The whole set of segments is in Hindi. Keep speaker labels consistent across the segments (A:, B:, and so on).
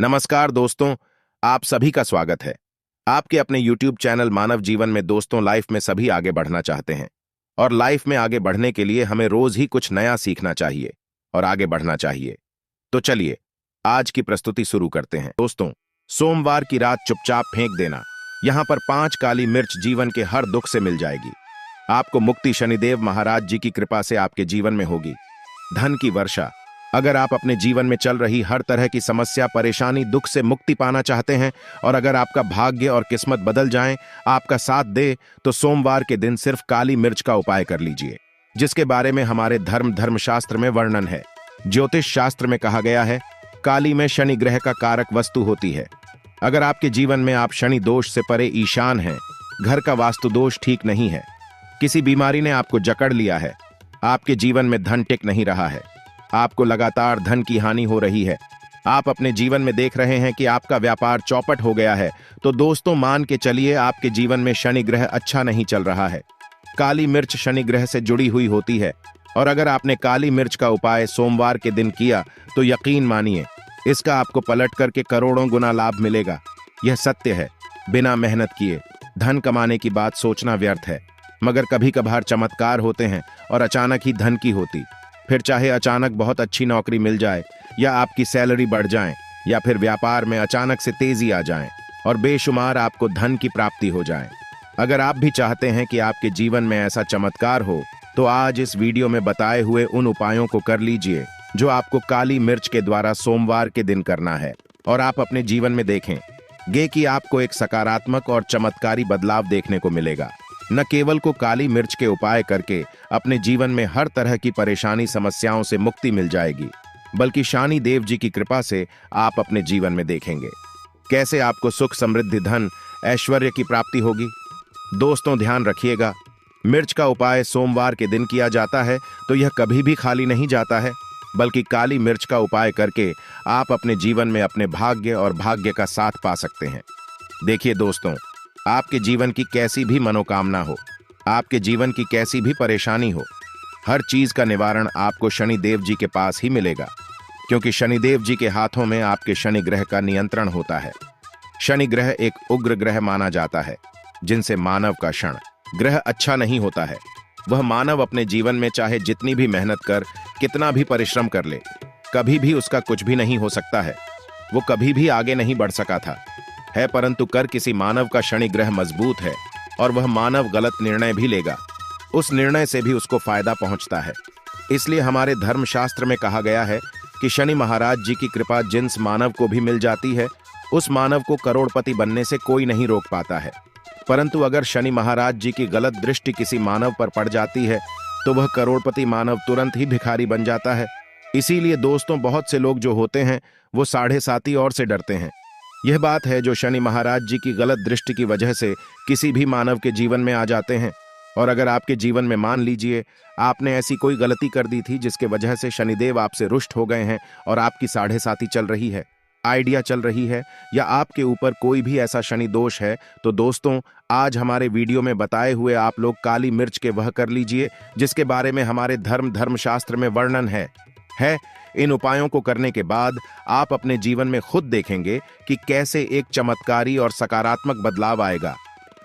A: नमस्कार दोस्तों, आप सभी का स्वागत है। आपके अपने YouTube चैनल मानव जीवन में दोस्तों, लाइफ में सभी आगे बढ़ना चाहते हैं और लाइफ में आगे बढ़ने के लिए हमें रोज ही कुछ नया सीखना चाहिए और आगे बढ़ना चाहिए। तो चलिए आज की प्रस्तुति शुरू करते हैं। दोस्तों, सोमवार की रात चुपचाप फेंक देना। यहाँ पर 5 काली मिर्च जीवन के हर दुख से मिल जाएगी। आपको मुक्ति शनिदेव महाराज जी की कृपा से आपके जीवन में होगी। धन की वर्षा। अगर आप अपने जीवन में चल रही हर तरह की समस्या, परेशानी, दुख से मुक्ति पाना चाहते हैं और अगर आपका भाग्य और किस्मत बदल जाएं, आपका साथ दे, तो सोमवार के दिन सिर्फ काली मिर्च का उपाय कर लीजिए, जिसके बारे में हमारे धर्मशास्त्र में वर्णन है। ज्योतिष शास्त्र में कहा गया है, काली में शनि ग्रह का कारक वस्तु होती है। अगर आपके जीवन में आप शनि दोष से परे ईशान हैं, घर का वास्तु दोष ठीक नहीं है, किसी बीमारी ने आपको जकड़ लिया है, आपके जीवन में धन टिक नहीं रहा है, आपको लगातार धन की हानि हो रही है, आप अपने जीवन में देख रहे हैं कि आपका व्यापार चौपट हो गया है, तो दोस्तों मान के चलिए आपके जीवन में शनि ग्रह अच्छा नहीं चल रहा है। काली मिर्च शनि ग्रह से जुड़ी हुई होती है और अगर आपने काली मिर्च का उपाय सोमवार के दिन किया तो यकीन मानिए इसका आपको पलट करके करोड़ों गुना लाभ मिलेगा। यह सत्य है। बिना मेहनत किए धन कमाने की बात सोचना व्यर्थ है, मगर कभी कभार चमत्कार होते हैं और अचानक ही धन की होती। फिर चाहे अचानक बहुत अच्छी नौकरी मिल जाए या आपकी सैलरी बढ़ जाए या फिर व्यापार में अचानक से तेजी आ जाए और बेशुमार आपको धन की प्राप्ति हो जाए। अगर आप भी चाहते हैं कि आपके जीवन में ऐसा चमत्कार हो तो आज इस वीडियो में बताए हुए उन उपायों को कर लीजिए जो आपको काली मिर्च के द्वारा सोमवार के दिन करना है और आप अपने जीवन में देखेंगे कि आपको एक सकारात्मक और चमत्कारी बदलाव देखने को मिलेगा। न केवल को काली मिर्च के उपाय करके अपने जीवन में हर तरह की परेशानी समस्याओं से मुक्ति मिल जाएगी, बल्कि शनि देव जी की कृपा से आप अपने जीवन में देखेंगे कैसे आपको सुख, समृद्धि, धन, ऐश्वर्य की प्राप्ति होगी। दोस्तों ध्यान रखिएगा, मिर्च का उपाय सोमवार के दिन किया जाता है तो यह कभी भी खाली नहीं जाता है, बल्कि काली मिर्च का उपाय करके आप अपने जीवन में अपने भाग्य और भाग्य का साथ पा सकते हैं। देखिए दोस्तों, आपके जीवन की कैसी भी मनोकामना हो, आपके जीवन की कैसी भी परेशानी हो, हर चीज का निवारण आपको शनि देव जी के पास ही मिलेगा, क्योंकि शनि देव जी के हाथों में आपके शनि ग्रह का नियंत्रण होता है। शनि ग्रह एक उग्र ग्रह माना जाता है, जिनसे मानव का क्षण ग्रह अच्छा नहीं होता है। वह मानव अपने जीवन में चाहे जितनी भी मेहनत कर, कितना भी परिश्रम कर ले, कभी भी उसका कुछ भी नहीं हो सकता है। वो कभी भी आगे नहीं बढ़ सका था है, परंतु कर किसी मानव का शनि ग्रह मजबूत है और वह मानव गलत निर्णय भी लेगा, उस निर्णय से भी उसको फायदा पहुंचता है। इसलिए हमारे धर्मशास्त्र में कहा गया है कि शनि महाराज जी की कृपा जिस मानव को भी मिल जाती है, उस मानव को करोड़पति बनने से कोई नहीं रोक पाता है। परंतु अगर शनि महाराज जी की गलत दृष्टि किसी मानव पर पड़ जाती है तो वह करोड़पति मानव तुरंत ही भिखारी बन जाता है। इसीलिए दोस्तों, बहुत से लोग जो होते हैं वो 7.5 और से डरते हैं। यह बात है जो शनि महाराज जी की गलत दृष्टि की वजह से किसी भी मानव के जीवन में आ जाते हैं। और अगर आपके जीवन में मान लीजिए आपने ऐसी कोई गलती कर दी थी जिसके वजह से शनिदेव आपसे रुष्ट हो गए हैं और आपकी 7.5 चल रही है, आइडिया चल रही है, या आपके ऊपर कोई भी ऐसा शनि दोष है, तो दोस्तों आज हमारे वीडियो में बताए हुए आप लोग काली मिर्च के वह कर लीजिए जिसके बारे में हमारे धर्मशास्त्र में वर्णन है। इन उपायों को करने के बाद आप अपने जीवन में खुद देखेंगे कि कैसे एक चमत्कारी और सकारात्मक बदलाव आएगा।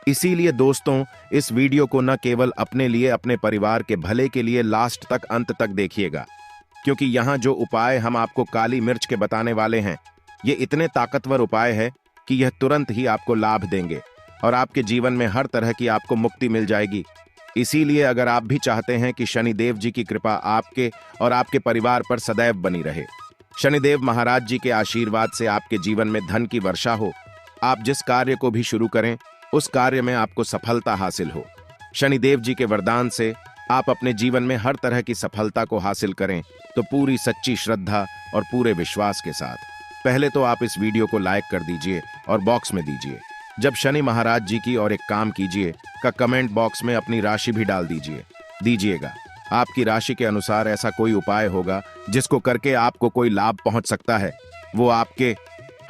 A: इसीलिए दोस्तों, इस वीडियो को न केवल अपने लिए, अपने परिवार के भले के लिए लास्ट तक, अंत तक देखिएगा, क्योंकि यहाँ जो उपाय हम आपको काली मिर्च के बताने वाले हैं, ये इतने ताकतवर उपाय है कि यह तुरंत ही आपको लाभ देंगे और आपके जीवन में हर तरह की आपको मुक्ति मिल जाएगी। इसीलिए अगर आप भी चाहते हैं कि शनि देव जी की कृपा आपके और आपके परिवार पर सदैव बनी रहे, शनिदेव महाराज जी के आशीर्वाद से आपके जीवन में धन की वर्षा हो, आप जिस कार्य को भी शुरू करें उस कार्य में आपको सफलता हासिल हो, शनिदेव जी के वरदान से आप अपने जीवन में हर तरह की सफलता को हासिल करें, तो पूरी सच्ची श्रद्धा और पूरे विश्वास के साथ पहले तो आप इस वीडियो को लाइक कर दीजिए और बॉक्स में दीजिए जब शनि महाराज जी की और एक काम कीजिए का कमेंट बॉक्स में अपनी राशि भी डाल दीजिएगा। आपकी राशि के अनुसार ऐसा कोई उपाय होगा जिसको करके आपको कोई लाभ पहुंच सकता है, वो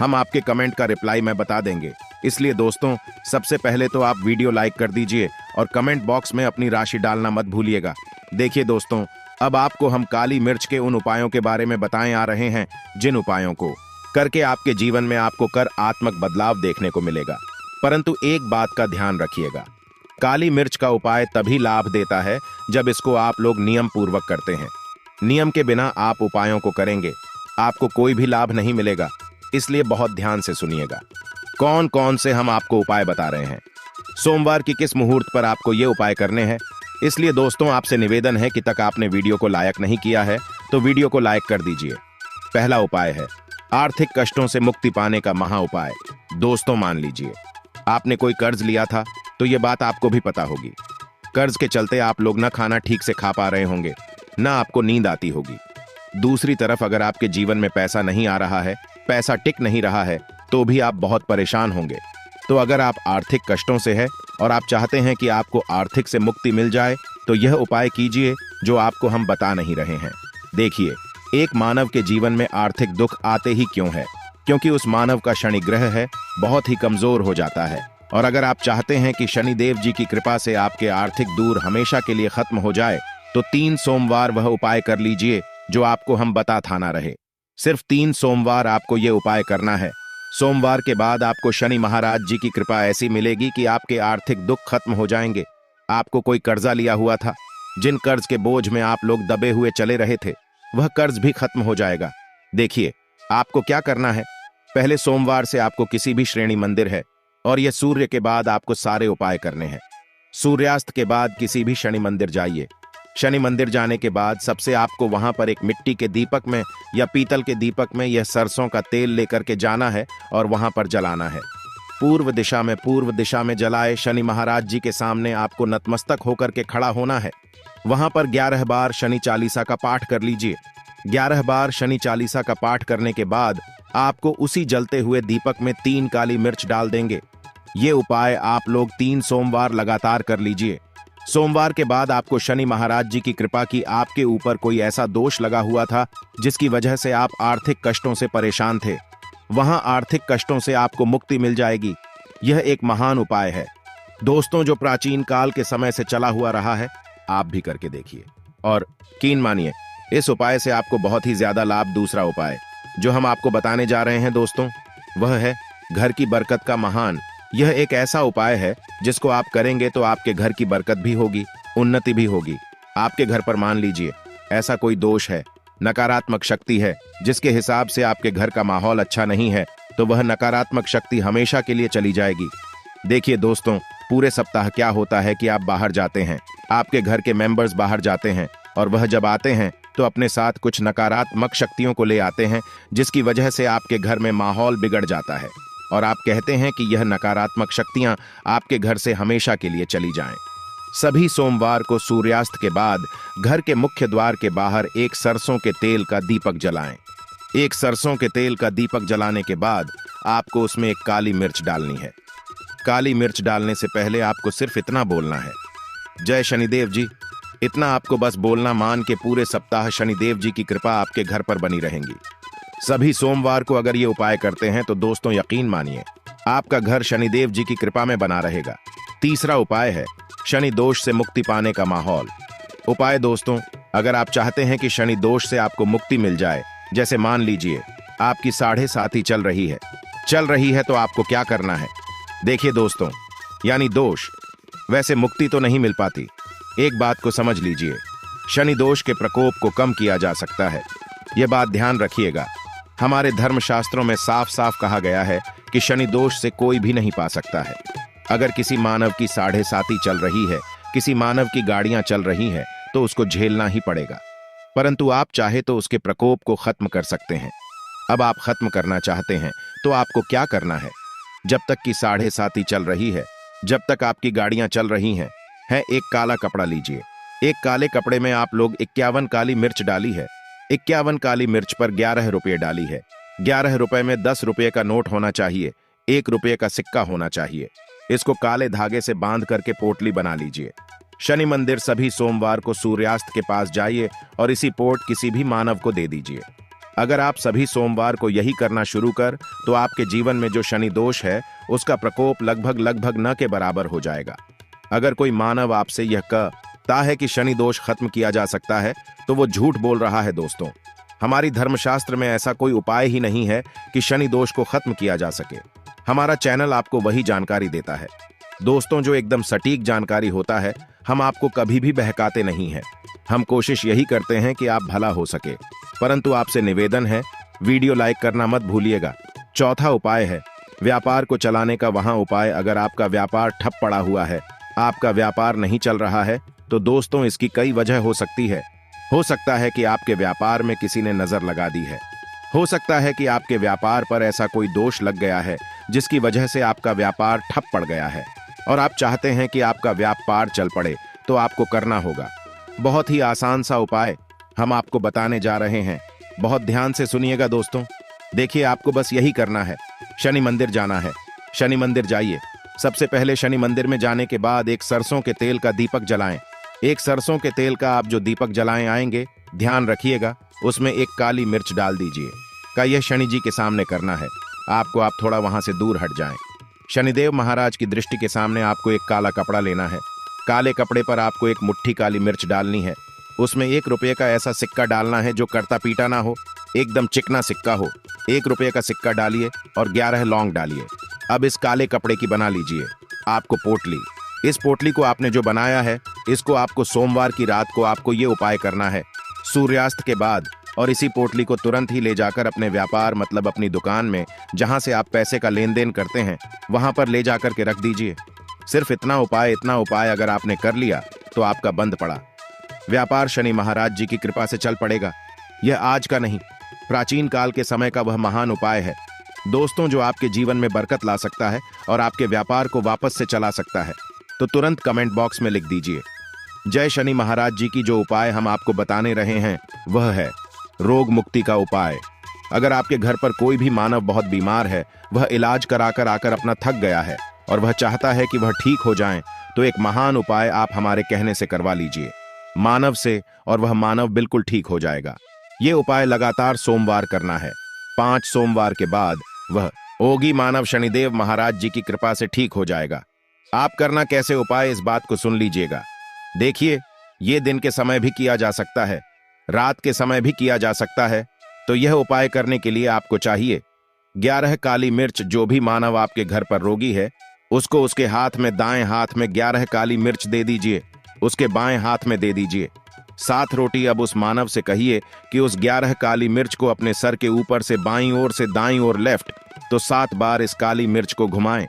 A: हम आपके कमेंट का रिप्लाई में बता देंगे। इसलिए दोस्तों, सबसे पहले तो आप वीडियो लाइक कर दीजिए और कमेंट बॉक्स में अपनी राशि डालना मत भूलिएगा। देखिए दोस्तों, अब आपको हम काली मिर्च के उन उपायों के बारे में बताएं आ रहे हैं जिन उपायों को करके आपके जीवन में आपको आत्मक बदलाव देखने को मिलेगा। परंतु एक बात का ध्यान रखिएगा, काली मिर्च का उपाय तभी लाभ देता है जब इसको आप लोग नियम पूर्वक करते हैं। नियम के बिना आप उपायों को करेंगे, आपको कोई भी लाभ नहीं मिलेगा। इसलिए बहुत ध्यान से सुनिएगा कौन कौन से हम आपको उपाय बता रहे हैं। सोमवार की किस मुहूर्त पर आपको ये उपाय करने हैं। इसलिए दोस्तों आपसे निवेदन है कि तक आपने वीडियो को लाइक नहीं किया है तो वीडियो को लाइक कर दीजिए। पहला उपाय है आर्थिक कष्टों से मुक्ति पाने का महा उपाय। दोस्तों मान लीजिए आपने कोई कर्ज लिया था तो ये बात आपको भी पता होगी। कर्ज के चलते आप लोग न खाना ठीक से खा पा रहे होंगे, न आपको नींद आती होगी। दूसरी तरफ अगर आपके जीवन में पैसा नहीं आ रहा है, पैसा टिक नहीं रहा है, तो भी आप बहुत परेशान होंगे। तो अगर आप आर्थिक कष्टों से है और आप चाहते हैं कि आपको आर्थिक से मुक्ति मिल जाए तो यह उपाय कीजिए जो आपको हम बता नहीं रहे हैं। देखिए, एक मानव के जीवन में आर्थिक दुख आते ही क्यों है? क्योंकि उस मानव का शनि ग्रह है बहुत ही कमजोर हो जाता है। और अगर आप चाहते हैं कि शनिदेव जी की कृपा से आपके आर्थिक दूर हमेशा के लिए खत्म हो जाए तो 3 सोमवार वह उपाय कर लीजिए जो आपको हम बता था ना रहे। सिर्फ 3 सोमवार आपको ये उपाय करना है। सोमवार के बाद आपको शनि महाराज जी की कृपा ऐसी मिलेगी कि आपके आर्थिक दुख खत्म हो जाएंगे। आपको कोई कर्जा लिया हुआ था, जिन कर्ज के बोझ में आप लोग दबे हुए चले रहे थे, वह कर्ज भी खत्म हो जाएगा। देखिए, आपको क्या करना है। पहले सोमवार से आपको किसी भी श्रेणी मंदिर है और यह सूर्य के बाद आपको सारे उपाय करने हैं। सूर्यास्त के बाद किसी भी शनि मंदिर जाइए। शनि मंदिर जाने के बाद सबसे आपको वहां पर एक मिट्टी के दीपक में या पीतल के दीपक में यह सरसों का तेल लेकर के जाना है और वहां पर जलाना है। पूर्व दिशा में जलाए शनि महाराज जी के सामने आपको नतमस्तक होकर के खड़ा होना है। वहां पर 11 बार शनि चालीसा का पाठ कर लीजिए। 11 बार शनि चालीसा का पाठ करने के बाद आपको उसी जलते हुए दीपक में 3 काली मिर्च डाल देंगे। ये उपाय आप लोग 3 सोमवार लगातार कर लीजिए। सोमवार के बाद आपको शनि महाराज जी की कृपा की आपके ऊपर कोई ऐसा दोष लगा हुआ था जिसकी वजह से आप आर्थिक कष्टों से परेशान थे, वहां आर्थिक कष्टों से आपको मुक्ति मिल जाएगी। यह एक महान उपाय है दोस्तों, जो प्राचीन काल के समय से चला हुआ रहा है। आप भी करके देखिए और यकीन मानिए इस उपाय से आपको बहुत ही ज्यादा लाभ। दूसरा उपाय जो हम आपको बताने जा रहे हैं दोस्तों, वह है घर की बरकत का महान। यह एक ऐसा उपाय है जिसको आप करेंगे तो आपके घर की बरकत भी होगी, उन्नति भी होगी। आपके घर पर मान लीजिए ऐसा कोई दोष है, नकारात्मक शक्ति है, जिसके हिसाब से आपके घर का माहौल अच्छा नहीं है, तो वह नकारात्मक शक्ति हमेशा के लिए चली जाएगी। देखिए दोस्तों, पूरे सप्ताह क्या होता है कि आप बाहर जाते हैं, आपके घर के मेंबर्स बाहर जाते हैं और वह जब आते हैं तो अपने साथ कुछ नकारात्मक शक्तियों को ले आते हैं, जिसकी वजह से आपके घर में माहौल बिगड़ जाता है और आप कहते हैं कि यह नकारात्मक शक्तियां आपके घर से हमेशा के लिए चली जाएं। सभी सोमवार को सूर्यास्त के बाद घर के मुख्य द्वार के बाहर एक सरसों के तेल का दीपक जलाएं। एक सरसों के तेल का दीपक जलाने के बाद आपको उसमें एक काली मिर्च डालनी है। काली मिर्च डालने से पहले आपको सिर्फ इतना बोलना है, जय शनिदेव जी। इतना आपको बस बोलना, मान के पूरे सप्ताह शनिदेव जी की कृपा आपके घर पर बनी रहेंगी। सभी सोमवार को अगर ये उपाय करते हैं तो दोस्तों यकीन मानिए आपका घर शनिदेव जी की कृपा में बना रहेगा। तीसरा उपाय है शनि दोष से मुक्ति पाने का माहौल। उपाय दोस्तों, अगर आप चाहते हैं कि शनि दोष से आपको मुक्ति मिल जाए, जैसे मान लीजिए आपकी 7.5 चल रही है तो आपको क्या करना है। देखिए दोस्तों, यानी दोष, वैसे मुक्ति तो नहीं मिल पाती। एक बात को समझ लीजिए, शनि दोष के प्रकोप को कम किया जा सकता है। यह बात ध्यान रखिएगा। हमारे धर्मशास्त्रों में साफ साफ कहा गया है कि शनि दोष से कोई भी नहीं पा सकता है। अगर किसी मानव की 7.5 चल रही है, किसी मानव की गाड़ियां चल रही हैं, तो उसको झेलना ही पड़ेगा। परंतु आप चाहे तो उसके प्रकोप को खत्म कर सकते हैं। अब आप खत्म करना चाहते हैं तो आपको क्या करना है। जब तक की 7.5 चल रही है, जब तक आपकी गाड़ियां चल रही हैं, एक काला कपड़ा लीजिए। एक काले कपड़े में आप लोग 51 काली मिर्च डाली है। 51 काली मिर्च पर 11 रुपये डाली है। 11 रुपए में 10 रुपये का नोट होना चाहिए, 1 रुपये का सिक्का होना चाहिए। इसको काले धागे से बांध करके पोटली बना लीजिए। शनि मंदिर सभी सोमवार को सूर्यास्त के पास जाइए और इसी पोट किसी भी मानव को दे दीजिए। अगर आप सभी सोमवार को यही करना शुरू कर तो आपके जीवन में जो शनि दोष है उसका प्रकोप लगभग न के बराबर हो जाएगा। अगर कोई मानव आपसे यह कहता है कि शनि दोष खत्म किया जा सकता है तो वो झूठ बोल रहा है दोस्तों। हमारी धर्मशास्त्र में ऐसा कोई उपाय ही नहीं है कि शनि दोष को खत्म किया जा सके। हमारा चैनल आपको वही जानकारी देता है दोस्तों, जो एकदम सटीक जानकारी होता है। हम आपको कभी भी बहकाते नहीं हैं। हम कोशिश यही करते हैं कि आप भला हो सके। परंतु आपसे निवेदन है, वीडियो लाइक करना मत भूलिएगा। चौथा उपाय है व्यापार को चलाने का वहां उपाय। अगर आपका व्यापार ठप पड़ा हुआ है, आपका व्यापार नहीं चल रहा है, तो दोस्तों इसकी कई वजह हो सकती है। हो सकता है कि आपके व्यापार में किसी ने नजर लगा दी है। हो सकता है कि आपके व्यापार पर ऐसा कोई दोष लग गया है जिसकी वजह से आपका व्यापार ठप पड़ गया है और आप चाहते हैं कि आपका व्यापार चल पड़े। तो आपको करना होगा बहुत ही आसान सा उपाय हम आपको बताने जा रहे हैं। बहुत ध्यान से सुनिएगा दोस्तों। देखिए, आपको बस यही करना है, शनि मंदिर जाना है। शनि मंदिर जाइए। सबसे पहले शनि मंदिर में जाने के बाद एक सरसों के तेल का दीपक जलाएं। एक सरसों के तेल का आप जो दीपक जलाएं आएंगे, ध्यान रखिएगा उसमें एक काली मिर्च डाल दीजिए। का यह शनि जी के सामने करना है। आपको आप थोड़ा वहां से दूर हट जाएं। शनिदेव महाराज की दृष्टि के सामने आपको एक काला कपड़ा लेना है। काले कपड़े पर आपको एक मुट्ठी काली मिर्च डालनी है। उसमें 1 रुपये का ऐसा सिक्का डालना है जो करता पीटा ना हो, एकदम चिकना सिक्का हो। 1 रुपये का सिक्का डालिए और 11 लौंग डालिए। अब इस काले कपड़े की बना लीजिए आपको पोटली। इस पोटली को आपने जो बनाया है, इसको आपको सोमवार की रात को आपको ये उपाय करना है सूर्यास्त के बाद। और इसी पोटली को तुरंत ही ले जाकर अपने व्यापार मतलब अपनी दुकान में, जहां से आप पैसे का लेन देन करते हैं, वहां पर ले जाकर के रख दीजिए। सिर्फ इतना उपाय अगर आपने कर लिया तो आपका बंद पड़ा व्यापार शनि महाराज जी की कृपा से चल पड़ेगा। यह आज का नहीं, प्राचीन काल के समय का वह महान उपाय है दोस्तों, जो आपके जीवन में बरकत ला सकता है और आपके व्यापार को वापस से चला सकता है। तो तुरंत कमेंट बॉक्स में लिख दीजिए जय शनि महाराज जी की। जो उपाय हम आपको बताने रहे हैं वह है रोग मुक्ति का उपाय। अगर आपके घर पर कोई भी मानव बहुत बीमार है, वह इलाज कराकर आकर अपना थक गया है और वह चाहता है कि वह ठीक हो जाएं, तो एक महान उपाय आप हमारे कहने से करवा लीजिए मानव से, और वह मानव बिल्कुल ठीक हो जाएगा। ये उपाय लगातार सोमवार करना है। 5 सोमवार के बाद वह ओगी मानव शनिदेव महाराज जी की कृपा से ठीक हो जाएगा। आप करना कैसे उपाय, इस बात को सुन लीजिएगा। देखिए, ये दिन के समय भी किया जा सकता है, रात के समय भी किया जा सकता है। तो यह उपाय करने के लिए आपको चाहिए 11 काली मिर्च। जो भी मानव आपके घर पर रोगी है, उसको उसके हाथ में, दाएं हाथ में 11 काली मिर्च दे दीजिए, उसके बाएं हाथ में दे दीजिए 7 रोटी। अब उस मानव से कहिए कि उस 11 काली मिर्च को अपने सर के ऊपर से बाईं ओर से दाईं ओर लेफ्ट तो 7 बार इस काली मिर्च को घुमाएं।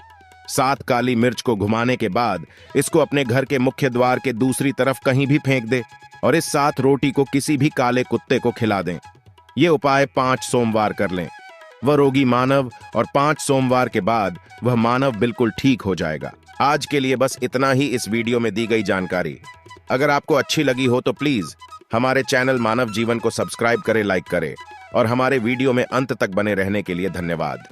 A: 7 काली मिर्च को घुमाने के बाद इसको अपने घर के मुख्य द्वार के दूसरी तरफ कहीं भी फेंक दे और इस 7 रोटी को किसी भी काले कुत्ते को खिला दें। ये उपाय 5 सोमवार कर लें, वह रोगी मानव, और 5 सोमवार के बाद वह मानव बिल्कुल ठीक हो जाएगा। आज के लिए बस इतना ही इस वीडियो में दी गई जानकारी। अगर आपको अच्छी लगी हो तो प्लीज हमारे चैनल मानव जीवन को सब्सक्राइब करें, लाइक करें और हमारे वीडियो में अंत तक बने रहने के लिए धन्यवाद।